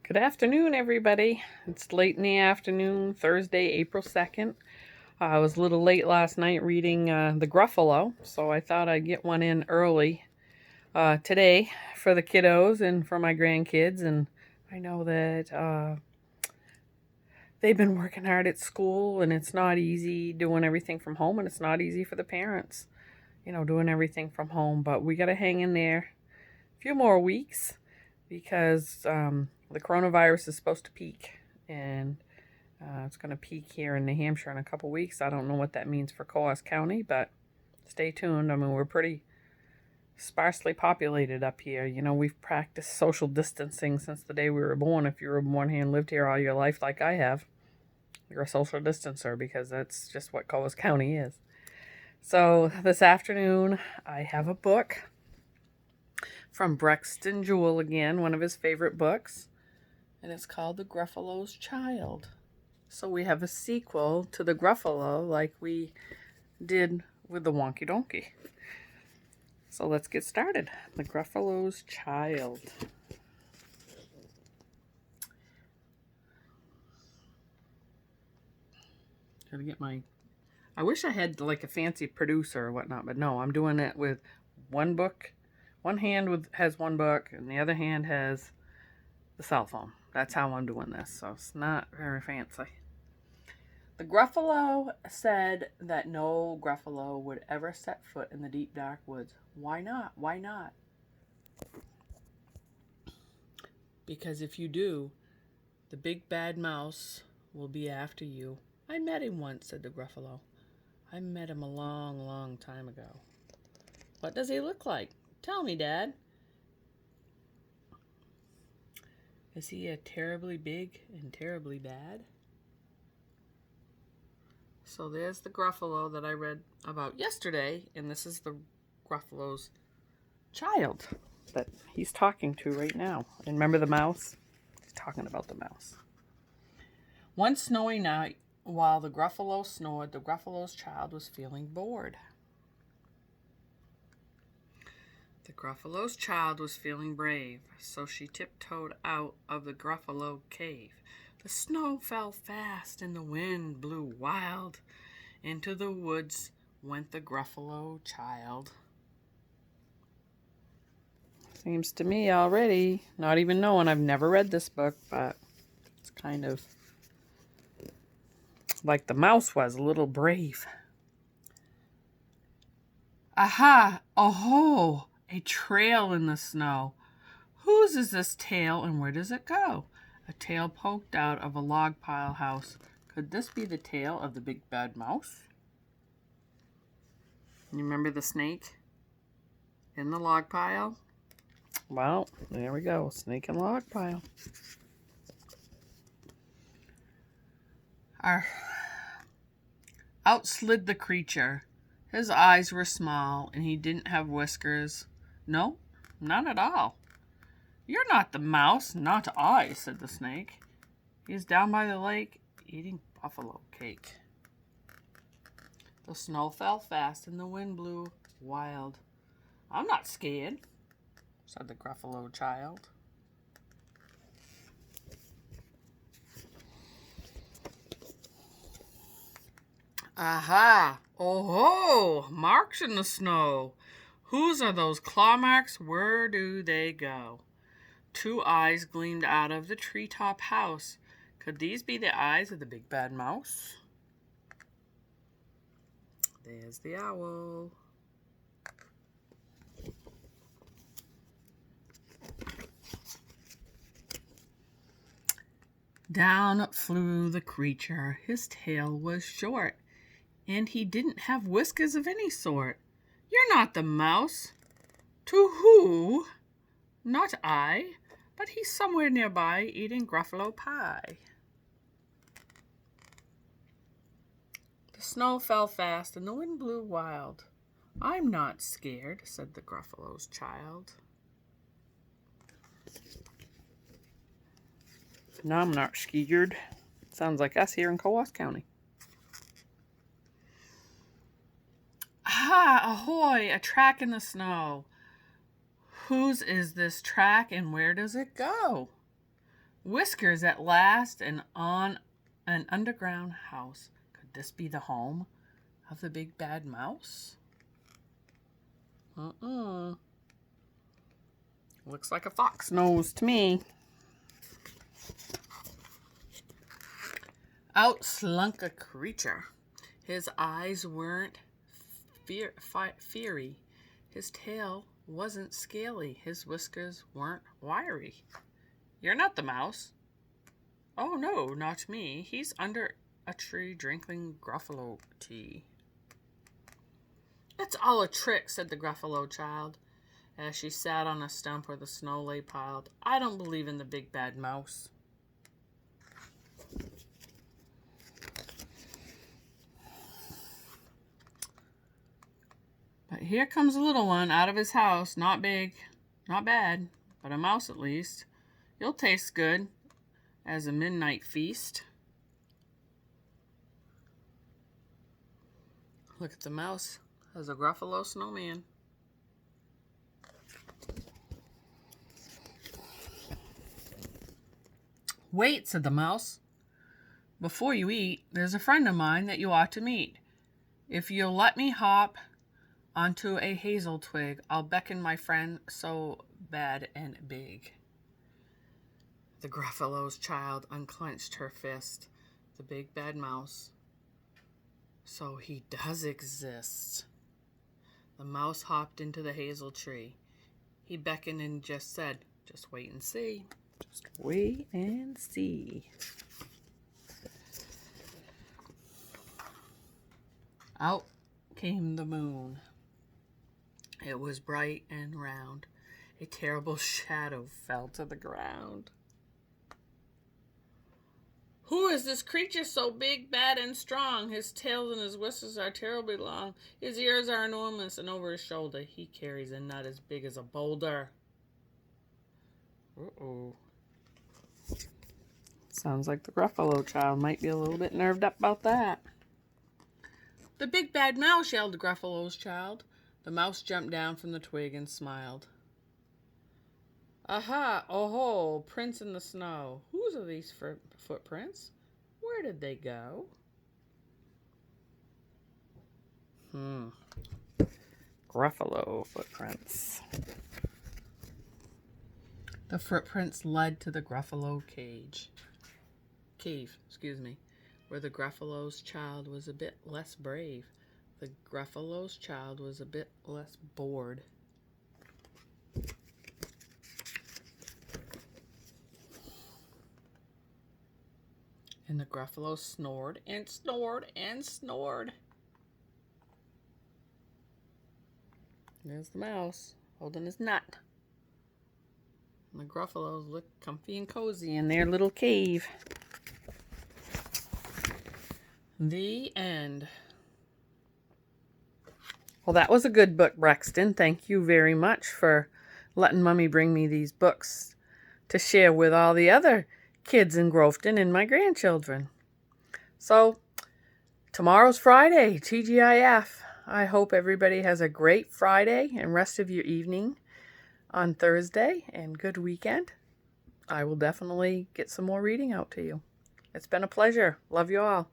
Good afternoon, everybody. It's late in the afternoon, Thursday, April 2nd. I was a little late last night reading the Gruffalo, so I thought I'd get one in early today for the kiddos and for my grandkids. And I know that they've been working hard at school, and it's not easy doing everything from home, and it's not easy for the parents, doing everything from home. But we got to hang in there a few more weeks because the coronavirus is supposed to peak, and it's going to peak here in New Hampshire in a couple weeks. I don't know what that means for Coos County, but stay tuned. I mean, we're pretty sparsely populated up here. We've practiced social distancing since the day we were born. If you were born here and lived here all your life like I have, you're a social distancer because that's just what Coos County is. So this afternoon, I have a book from Brexton Jewell again, one of his favorite books, and it's called The Gruffalo's Child. So we have a sequel to The Gruffalo like we did with the Wonky Donkey. So let's get started. The Gruffalo's Child. Gotta get my... I wish I had like a fancy producer or whatnot, but no, I'm doing it with one book. One hand has one book, and the other hand has the cell phone. That's how I'm doing this, so it's not very fancy. The Gruffalo said that no Gruffalo would ever set foot in the deep dark woods. Why not? Why not? Because if you do, the big bad mouse will be after you. I met him once, said the Gruffalo. I met him a long, long time ago. What does he look like? Tell me, Dad. Is he a terribly big and terribly bad? So there's the Gruffalo that I read about yesterday, and this is the Gruffalo's child that he's talking to right now. And remember the mouse? He's talking about the mouse. One snowy night, while the Gruffalo snored, the Gruffalo's child was feeling bored. The Gruffalo's child was feeling brave, so she tiptoed out of the Gruffalo cave. The snow fell fast and the wind blew wild. Into the woods went the Gruffalo child. Seems to me already, not even knowing, I've never read this book, but it's kind of like the mouse was, a little brave. Aha! Oh-ho! A trail in the snow. Whose is this tail and where does it go? A tail poked out of a log pile house. Could this be the tail of the big bad mouse? You remember the snake in the log pile? Well, there we go. Snake in log pile. Out slid the creature. His eyes were small and he didn't have whiskers. No, none at all. You're not the mouse, not I, said the snake. He's down by the lake eating buffalo cake. The snow fell fast and the wind blew wild. I'm not scared, said the Gruffalo child. Aha! Oh-ho! Marks in the snow. Whose are those claw marks? Where do they go? Two eyes gleamed out of the treetop house. Could these be the eyes of the big bad mouse? There's the owl. Down flew the creature. His tail was short, and he didn't have whiskers of any sort. You're not the mouse. To who? Not I, but he's somewhere nearby eating Gruffalo pie. The snow fell fast and the wind blew wild. I'm not scared, said the Gruffalo's child. No, I'm not scared. Sounds like us here in Coos County. Ah, ahoy, a track in the snow. Whose is this track and where does it go? Whiskers at last and on an underground house. Could this be the home of the big bad mouse? Looks like a fox nose to me. Out slunk a creature. His eyes weren't fiery. His tail wasn't scaly. His whiskers weren't wiry. You're not the mouse. Oh, no, not me. He's under a tree drinking Gruffalo tea. It's all a trick, said the Gruffalo child, as she sat on a stump where the snow lay piled. I don't believe in the big bad mouse. But here comes a little one out of his house, not big, not bad, but a mouse at least. You'll taste good as a midnight feast. Look at the mouse as a Gruffalo snowman. Wait, said the mouse. Before you eat, there's a friend of mine that you ought to meet. If you'll let me hop onto a hazel twig, I'll beckon my friend so bad and big. The Gruffalo's child unclenched her fist. The big bad mouse. So he does exist. The mouse hopped into the hazel tree. He beckoned and just said, just wait and see. Just wait and see. Out came the moon. It was bright and round. A terrible shadow fell to the ground. Who is this creature so big, bad, and strong? His tail and his whiskers are terribly long. His ears are enormous, and over his shoulder he carries a nut as big as a boulder. Uh-oh. Sounds like the Gruffalo child might be a little bit nerved up about that. The big bad mouse, yelled the Gruffalo's child. The mouse jumped down from the twig and smiled. Aha, oh-ho, prints in the snow. Whose are these footprints? Where did they go? Gruffalo footprints. The footprints led to the Gruffalo cave, where the Gruffalo's child was a bit less brave. The Gruffalo's child was a bit less bored. And the Gruffalo snored and snored and snored. There's the mouse holding his nut. And the Gruffalos look comfy and cozy in their little cave. The end. Well, that was a good book, Brexton. Thank you very much for letting Mummy bring me these books to share with all the other kids in Grofton and my grandchildren. So, tomorrow's Friday, TGIF. I hope everybody has a great Friday and rest of your evening on Thursday and good weekend. I will definitely get some more reading out to you. It's been a pleasure. Love you all.